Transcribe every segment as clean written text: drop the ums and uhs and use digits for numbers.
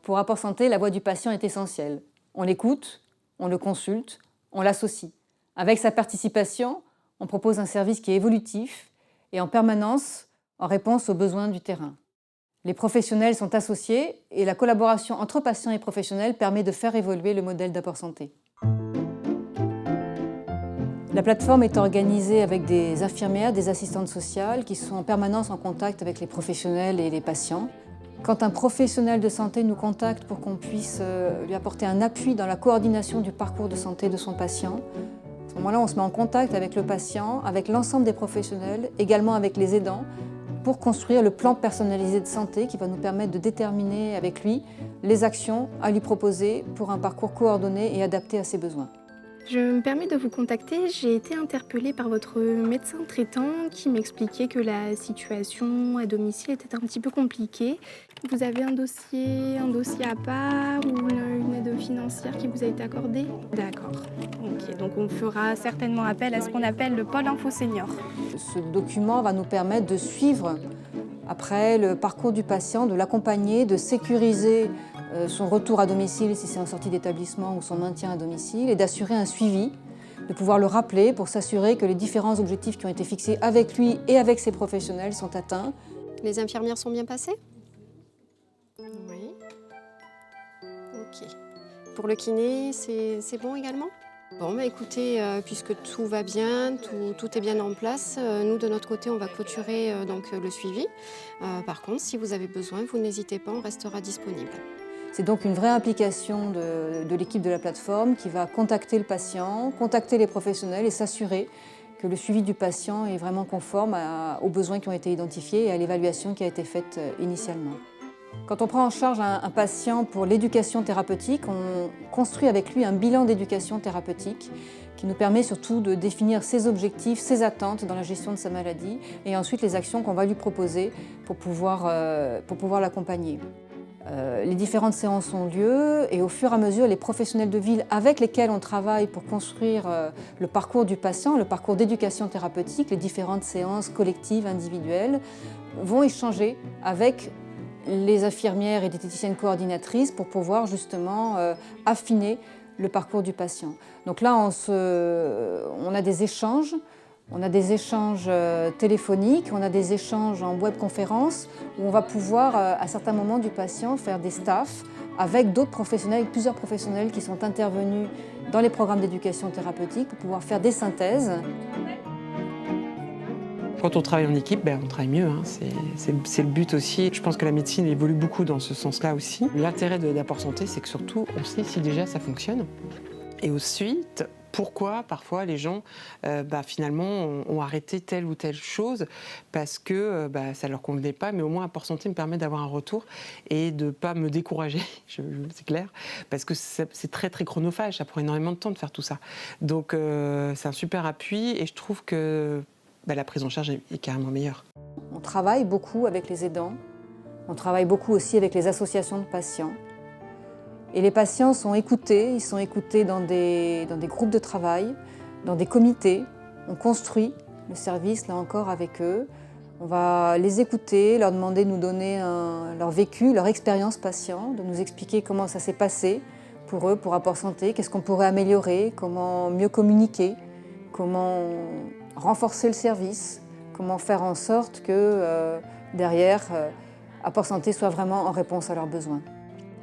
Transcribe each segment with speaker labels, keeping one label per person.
Speaker 1: Pour Apport Santé, la voix du patient est essentielle. On l'écoute, on le consulte, on l'associe. Avec sa participation, on propose un service qui est évolutif et en permanence en réponse aux besoins du terrain. Les professionnels sont associés et la collaboration entre patients et professionnels permet de faire évoluer le modèle d'apport santé. La plateforme est organisée avec des infirmières, des assistantes sociales qui sont en permanence en contact avec les professionnels et les patients. Quand un professionnel de santé nous contacte pour qu'on puisse lui apporter un appui dans la coordination du parcours de santé de son patient, à ce moment-là, on se met en contact avec le patient, avec l'ensemble des professionnels, également avec les aidants, pour construire le plan personnalisé de santé qui va nous permettre de déterminer avec lui les actions à lui proposer pour un parcours coordonné et adapté à ses besoins.
Speaker 2: Je me permets de vous contacter, j'ai été interpellée par votre médecin traitant qui m'expliquait que la situation à domicile était un petit peu compliquée. Vous avez un dossier à part ou une aide financière qui vous a été accordée? D'accord. Ok, donc on fera certainement appel à ce qu'on appelle le pôle info senior.
Speaker 1: Ce document va nous permettre de suivre après le parcours du patient, de l'accompagner, de sécuriser son retour à domicile si c'est en sortie d'établissement ou son maintien à domicile et d'assurer un suivi, de pouvoir le rappeler pour s'assurer que les différents objectifs qui ont été fixés avec lui et avec ses professionnels sont atteints.
Speaker 3: Les infirmières sont bien passées? Oui. Ok. Pour le kiné, c'est bon également? Bon, bah écoutez, puisque tout va bien, tout est bien en place, nous de notre côté, on va clôturer donc, le suivi. Par contre, si vous avez besoin, vous n'hésitez pas, on restera disponible.
Speaker 1: C'est donc une vraie implication de l'équipe de la plateforme qui va contacter le patient, contacter les professionnels et s'assurer que le suivi du patient est vraiment conforme aux besoins qui ont été identifiés et à l'évaluation qui a été faite initialement. Quand on prend en charge un patient pour l'éducation thérapeutique, on construit avec lui un bilan d'éducation thérapeutique qui nous permet surtout de définir ses objectifs, ses attentes dans la gestion de sa maladie et ensuite les actions qu'on va lui proposer pour pouvoir l'accompagner. Les différentes séances ont lieu et au fur et à mesure, les professionnels de ville avec lesquels on travaille pour construire le parcours du patient, le parcours d'éducation thérapeutique, les différentes séances collectives, individuelles, vont échanger avec les infirmières et diététiciennes coordinatrices pour pouvoir justement affiner le parcours du patient. Donc là, on a des échanges. On a des échanges téléphoniques, on a des échanges en webconférence où on va pouvoir, à certains moments du patient, faire des staffs avec d'autres professionnels, avec plusieurs professionnels qui sont intervenus dans les programmes d'éducation thérapeutique pour pouvoir faire des synthèses.
Speaker 4: Quand on travaille en équipe, on travaille mieux, hein. C'est le but aussi. Je pense que la médecine évolue beaucoup dans ce sens-là aussi. L'intérêt d'Apport Santé, c'est que surtout, on sait si déjà ça fonctionne. Et ensuite, pourquoi parfois les gens finalement ont arrêté telle ou telle chose parce que ça ne leur convenait pas, mais au moins Apport Santé me permet d'avoir un retour et de ne pas me décourager, c'est clair, parce que c'est très très chronophage, ça prend énormément de temps de faire tout ça. Donc c'est un super appui et je trouve que la prise en charge est carrément meilleure.
Speaker 1: On travaille beaucoup avec les aidants, on travaille beaucoup aussi avec les associations de patients. Et les patients sont écoutés, ils sont écoutés dans des groupes de travail, dans des comités. On construit le service, là encore, avec eux. On va les écouter, leur demander de nous donner leur vécu, leur expérience patient, de nous expliquer comment ça s'est passé pour eux, pour Apport Santé, qu'est-ce qu'on pourrait améliorer, comment mieux communiquer, comment renforcer le service, comment faire en sorte que derrière, Apport Santé soit vraiment en réponse à leurs besoins.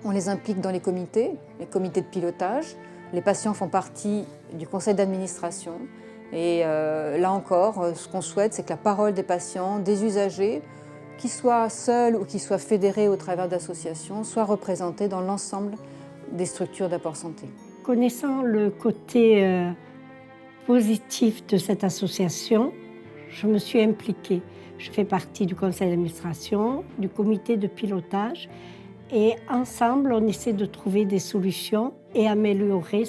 Speaker 1: On les implique dans les comités de pilotage. Les patients font partie du conseil d'administration. Et là encore, ce qu'on souhaite, c'est que la parole des patients, des usagers, qu'ils soient seuls ou qu'ils soient fédérés au travers d'associations, soit représentée dans l'ensemble des structures d'Apport Santé.
Speaker 5: Connaissant le côté positif de cette association, je me suis impliquée. Je fais partie du conseil d'administration, du comité de pilotage. Et ensemble, on essaie de trouver des solutions et améliorer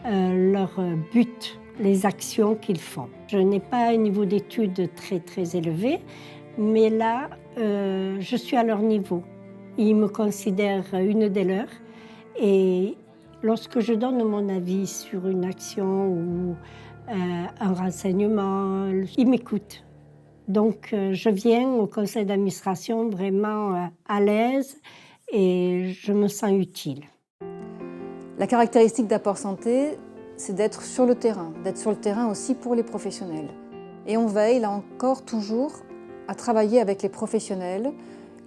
Speaker 5: leur but, les actions qu'ils font. Je n'ai pas un niveau d'études très, très élevé, mais là, je suis à leur niveau. Ils me considèrent une des leurs. Et lorsque je donne mon avis sur une action ou un renseignement, ils m'écoutent. Donc, je viens au conseil d'administration vraiment à l'aise et je me sens utile.
Speaker 1: La caractéristique d'Apport Santé, c'est d'être sur le terrain aussi pour les professionnels. Et on veille, là encore, toujours à travailler avec les professionnels,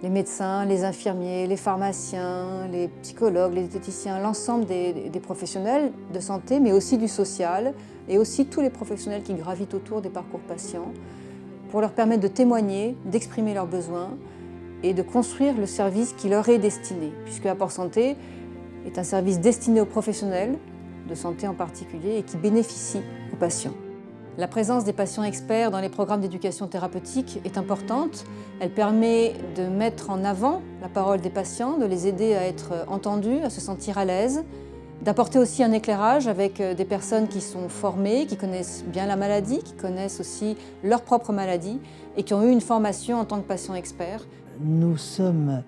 Speaker 1: les médecins, les infirmiers, les pharmaciens, les psychologues, les diététiciens, l'ensemble des professionnels de santé, mais aussi du social, et aussi tous les professionnels qui gravitent autour des parcours patients, pour leur permettre de témoigner, d'exprimer leurs besoins et de construire le service qui leur est destiné, puisque Apport Santé est un service destiné aux professionnels, de santé en particulier, et qui bénéficie aux patients. La présence des patients experts dans les programmes d'éducation thérapeutique est importante. Elle permet de mettre en avant la parole des patients, de les aider à être entendus, à se sentir à l'aise, d'apporter aussi un éclairage avec des personnes qui sont formées, qui connaissent bien la maladie, qui connaissent aussi leur propre maladie et qui ont eu une formation en tant que patients experts.
Speaker 6: Nous sommes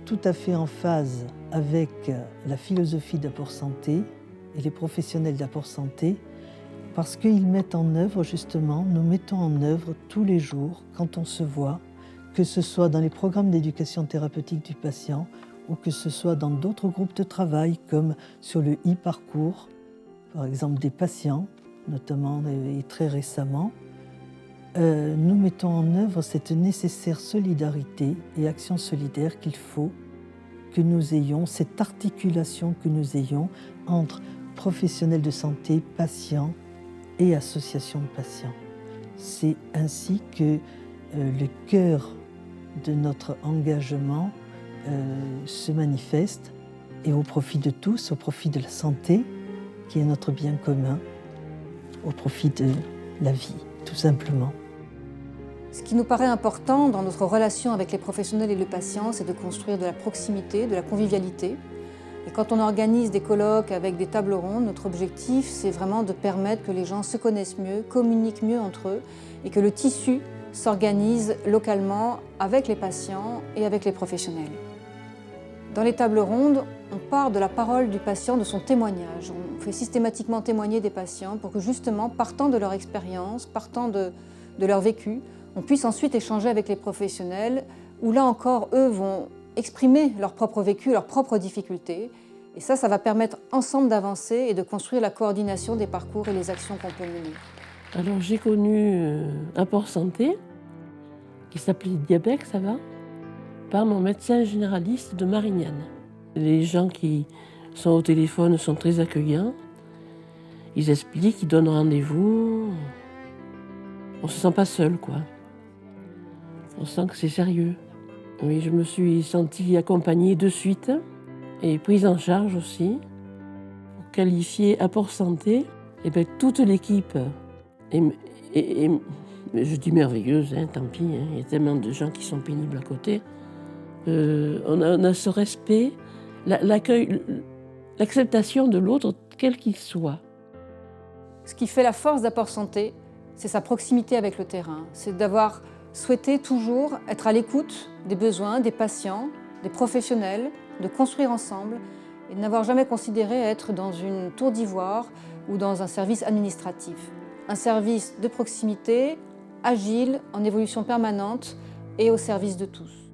Speaker 6: tout à fait en phase avec la philosophie d'Apport Santé et les professionnels d'Apport Santé, parce qu'ils mettent en œuvre, justement, nous mettons en œuvre tous les jours, quand on se voit, que ce soit dans les programmes d'éducation thérapeutique du patient ou que ce soit dans d'autres groupes de travail, comme sur le e-parcours, par exemple des patients, notamment et très récemment, nous mettons en œuvre cette nécessaire solidarité et action solidaire qu'il faut que nous ayons, cette articulation que nous ayons entre professionnels de santé, patients, et association de patients. C'est ainsi que le cœur de notre engagement se manifeste et au profit de tous, au profit de la santé, qui est notre bien commun, au profit de la vie, tout simplement.
Speaker 1: Ce qui nous paraît important dans notre relation avec les professionnels et le patient, c'est de construire de la proximité, de la convivialité. Et quand on organise des colloques avec des tables rondes, notre objectif, c'est vraiment de permettre que les gens se connaissent mieux, communiquent mieux entre eux et que le tissu s'organise localement avec les patients et avec les professionnels. Dans les tables rondes, on part de la parole du patient, de son témoignage. On fait systématiquement témoigner des patients pour que justement, partant de leur expérience, partant de leur vécu, on puisse ensuite échanger avec les professionnels où là encore, eux vont exprimer leur propre vécu, leurs propres difficultés. Et ça va permettre ensemble d'avancer et de construire la coordination des parcours et les actions qu'on peut mener.
Speaker 7: Alors j'ai connu Apport Santé, qui s'appelait Diabète, ça va, par mon médecin généraliste de Marignane. Les gens qui sont au téléphone sont très accueillants. Ils expliquent, ils donnent rendez-vous. On se sent pas seul, quoi. On sent que c'est sérieux. Oui, je me suis sentie accompagnée de suite et prise en charge aussi. Pour qualifier Apport Santé, et bien, toute l'équipe est, je dis merveilleuse, hein, tant pis, hein, il y a tellement de gens qui sont pénibles à côté. On a ce respect, l'accueil, l'acceptation de l'autre, quel qu'il soit.
Speaker 1: Ce qui fait la force d'Apport Santé, c'est sa proximité avec le terrain. C'est d'avoir souhaité toujours être à l'écoute des besoins des patients, des professionnels, de construire ensemble et de n'avoir jamais considéré être dans une tour d'ivoire ou dans un service administratif. Un service de proximité, agile, en évolution permanente et au service de tous.